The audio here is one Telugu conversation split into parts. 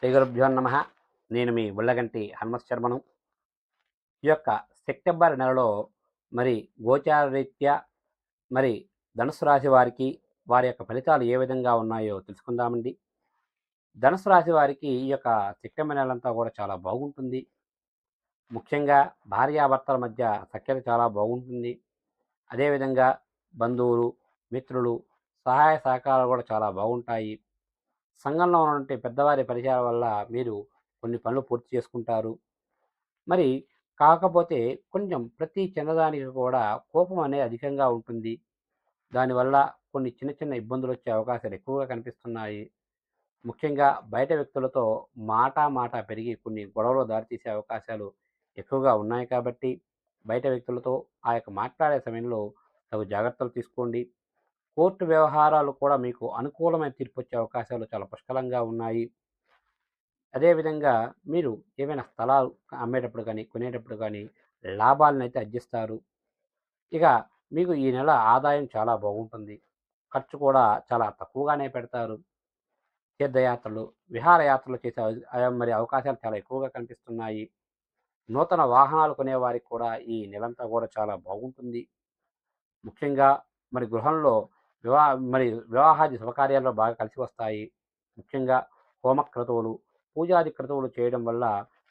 శ్రీ గురుభ్యో నమ. నేను మీ ఉళ్ళగంటి హనుమత్ శర్మను. ఈ యొక్క సెప్టెంబర్ నెలలో మరి గోచార రీత్యా మరి ధనుసు రాశి వారికి వారి యొక్క ఫలితాలు ఏ విధంగా ఉన్నాయో తెలుసుకుందామండి. ధనుసు రాశి వారికి ఈ యొక్క సెప్టెంబర్ నెలంతా కూడా చాలా బాగుంటుంది. ముఖ్యంగా భార్యాభర్తల మధ్య సఖ్యత చాలా బాగుంటుంది. అదేవిధంగా బంధువులు, మిత్రులు సహాయ సహకారాలు కూడా చాలా బాగుంటాయి. సంఘంలో ఉన్నటువంటి పెద్దవారి పరిచయాల వల్ల మీరు కొన్ని పనులు పూర్తి చేసుకుంటారు. మరి కాకపోతే కొంచెం ప్రతి చిన్నదానికి కూడా కోపం అనేది అధికంగా ఉంటుంది. దానివల్ల కొన్ని చిన్న చిన్న ఇబ్బందులొచ్చే అవకాశాలు ఎక్కువగా కనిపిస్తున్నాయి. ముఖ్యంగా బయట వ్యక్తులతో మాట పెరిగి కొన్ని గొడవలు దారితీసే అవకాశాలు ఎక్కువగా ఉన్నాయి కాబట్టి, బయట వ్యక్తులతో ఆ యొక్క మాట్లాడే సమయంలో తగు జాగ్రత్తలు తీసుకోండి. కోర్టు వ్యవహారాలు కూడా మీకు అనుకూలమైన తీర్పొచ్చే అవకాశాలు చాలా పుష్కలంగా ఉన్నాయి. అదేవిధంగా మీరు ఏవైనా స్థలాలు అమ్మేటప్పుడు కానీ, కొనేటప్పుడు కానీ లాభాలనైతే ఆర్జిస్తారు. ఇక మీకు ఈ నెల ఆదాయం చాలా బాగుంటుంది. ఖర్చు కూడా చాలా తక్కువగానే పెడతారు. తీర్థయాత్రలు, విహారయాత్రలు చేసే మరి అవకాశాలు చాలా ఎక్కువగా కనిపిస్తున్నాయి. నూతన వాహనాలు కొనేవారికి కూడా ఈ నెలంతా కూడా చాలా బాగుంటుంది. ముఖ్యంగా మరి గృహంలో వివా మరి వివాహాది శుభకార్యాల్లో బాగా కలిసి వస్తాయి. ముఖ్యంగా హోమక్రతువులు, పూజాది క్రతువులు చేయడం వల్ల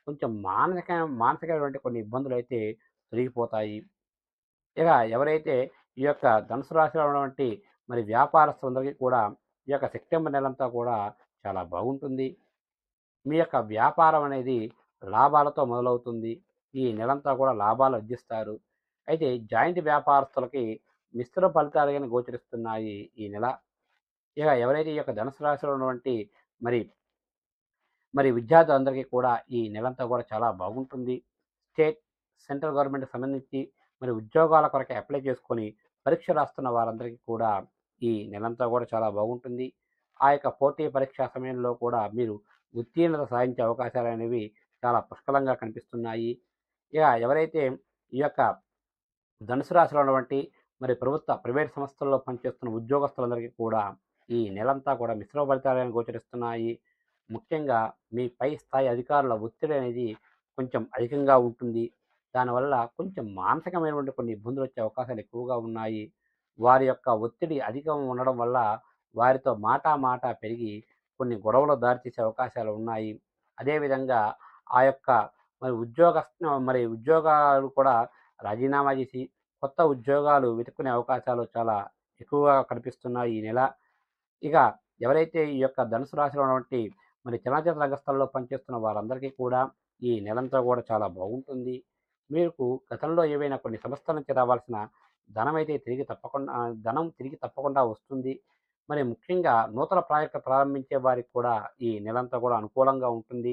కొంచెం మానసికమైనటువంటి కొన్ని ఇబ్బందులైతే తొలగిపోతాయి. ఇక ఎవరైతే ఈ యొక్క ధనుసు రాశిలో ఉన్నటువంటి మరి వ్యాపారస్తులందరికీ కూడా ఈ యొక్క సెప్టెంబర్ నెలంతా కూడా చాలా బాగుంటుంది. మీ యొక్క వ్యాపారం అనేది లాభాలతో మొదలవుతుంది. ఈ నెలంతా కూడా లాభాలు ఆర్జిస్తారు. అయితే జాయింట్ వ్యాపారస్తులకి మిశ్రమ ఫలితాలుగానే గోచరిస్తున్నాయి ఈ నెల. ఇక ఎవరైతే ఈ యొక్క ధనుసు రాశిలో ఉన్నటువంటి మరి మరి విద్యార్థులందరికీ కూడా ఈ నెలంతా కూడా చాలా బాగుంటుంది. స్టేట్, సెంట్రల్ గవర్నమెంట్‌కి సంబంధించి మరి ఉద్యోగాల కొరకై అప్లై చేసుకొని పరీక్ష రాస్తున్న వారందరికీ కూడా ఈ నెలంతా కూడా చాలా బాగుంటుంది. ఆ యొక్క పోటీ పరీక్షా సమయంలో కూడా మీరు ఉత్తీర్ణత సాధించే అవకాశాలనేవి చాలా పుష్కలంగా కనిపిస్తున్నాయి. ఇక ఎవరైతే ఈ యొక్క ధనుసు రాశిలో ఉన్నటువంటి మరి ప్రైవేట్ సంస్థల్లో పనిచేస్తున్న ఉద్యోగస్తులందరికీ కూడా ఈ నెలంతా కూడా మిశ్రమ ఫలితాలను గోచరిస్తున్నాయి. ముఖ్యంగా మీ పై స్థాయి అధికారుల ఒత్తిడి అనేది కొంచెం అధికంగా ఉంటుంది. దానివల్ల కొంచెం మానసికమైనటువంటి కొన్ని ఇబ్బందులు వచ్చే అవకాశాలు ఎక్కువగా ఉన్నాయి. వారి యొక్క ఒత్తిడి అధికం ఉండడం వల్ల వారితో మాట పెరిగి కొన్ని గొడవలు దారితీసే అవకాశాలు ఉన్నాయి. అదేవిధంగా ఆ యొక్క మరి ఉద్యోగాలు కూడా రాజీనామా చేసి కొత్త ఉద్యోగాలు వెతుక్కునే అవకాశాలు చాలా ఎక్కువగా కనిపిస్తున్నాయి ఈ నెల. ఇక ఎవరైతే ఈ యొక్క ధనుసు రాశిలో ఉన్నటువంటి మరి చలనచిత్ర రంగస్థలంలో పనిచేస్తున్న వారందరికీ కూడా ఈ నెలంతా కూడా చాలా బాగుంటుంది. మీకు గతంలో ఏవైనా కొన్ని సంస్థల నుంచి రావాల్సిన ధనమైతే ధనం తిరిగి తప్పకుండా వస్తుంది. మరి ముఖ్యంగా నూతన ప్రాజెక్ట్ ప్రారంభించే వారికి కూడా ఈ నెలంతా కూడా అనుకూలంగా ఉంటుంది.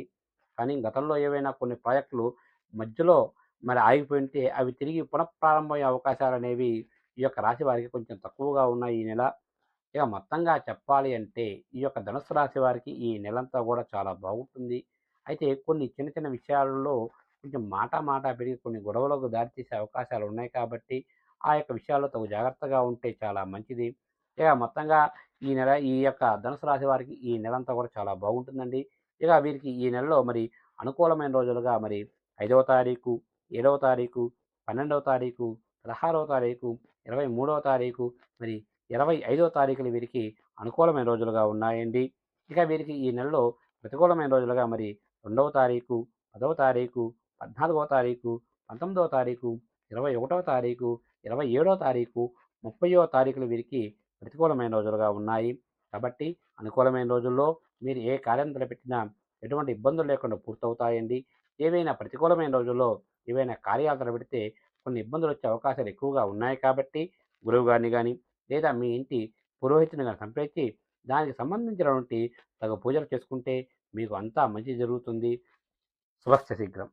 కానీ గతంలో ఏవైనా కొన్ని ప్రాజెక్టులు మధ్యలో మరి ఆగిపోయుంటే అవి తిరిగి పునఃప్రారంభమయ్యే అవకాశాలనేవి ఈ యొక్క రాశి వారికి కొంచెం తక్కువగా ఉన్నాయి ఈ నెల. ఇక మొత్తంగా చెప్పాలి అంటే ఈ యొక్క ధనుస్సు రాశి వారికి ఈ నెలంతా కూడా చాలా బాగుంటుంది. అయితే కొన్ని చిన్న చిన్న విషయాలలో కొంచెం మాట పెరిగి కొన్ని గొడవలకు దారితీసే అవకాశాలు ఉన్నాయి కాబట్టి ఆ యొక్క విషయాల్లో తగు జాగ్రత్తగా ఉంటే చాలా మంచిది. ఇక మొత్తంగా ఈ యొక్క ధనుసు రాశి వారికి ఈ నెలంతా కూడా చాలా బాగుంటుందండి. ఇక వీరికి ఈ నెలలో మరి అనుకూలమైన రోజులుగా మరి 5వ తారీఖు, 7వ తారీఖు, 12వ తారీఖు, 16వ తారీఖు, 23వ తారీఖు, మరి 25వ తారీఖులు వీరికి అనుకూలమైన రోజులుగా ఉన్నాయండి. ఇక వీరికి ఈ నెలలో ప్రతికూలమైన రోజులుగా మరి 2వ తారీఖు, 10వ తారీఖు, 14వ తారీఖు, 19వ తారీఖు, 21వ తారీఖు, 27వ తారీఖు, 30వ తారీఖులు వీరికి ప్రతికూలమైన రోజులుగా ఉన్నాయి. కాబట్టి అనుకూలమైన రోజుల్లో మీరు ఏ కార్యం తలపెట్టినా ఎటువంటి ఇబ్బందులు లేకుండా పూర్తవుతాయండి. ఏవైనా ప్రతికూలమైన రోజుల్లో ఏవైనా కార్యాలు తలపెడితే కొన్ని ఇబ్బందులు వచ్చే అవకాశాలు ఎక్కువగా ఉన్నాయి కాబట్టి గురువుగారిని గాని లేదా మీ ఇంటి పురోహితుని గాని సంప్రదించి దానికి సంబంధించినటువంటి తగు పూజలు చేసుకుంటే మీకు అంతా మంచి జరుగుతుంది. శుభస్య శీఘ్రం.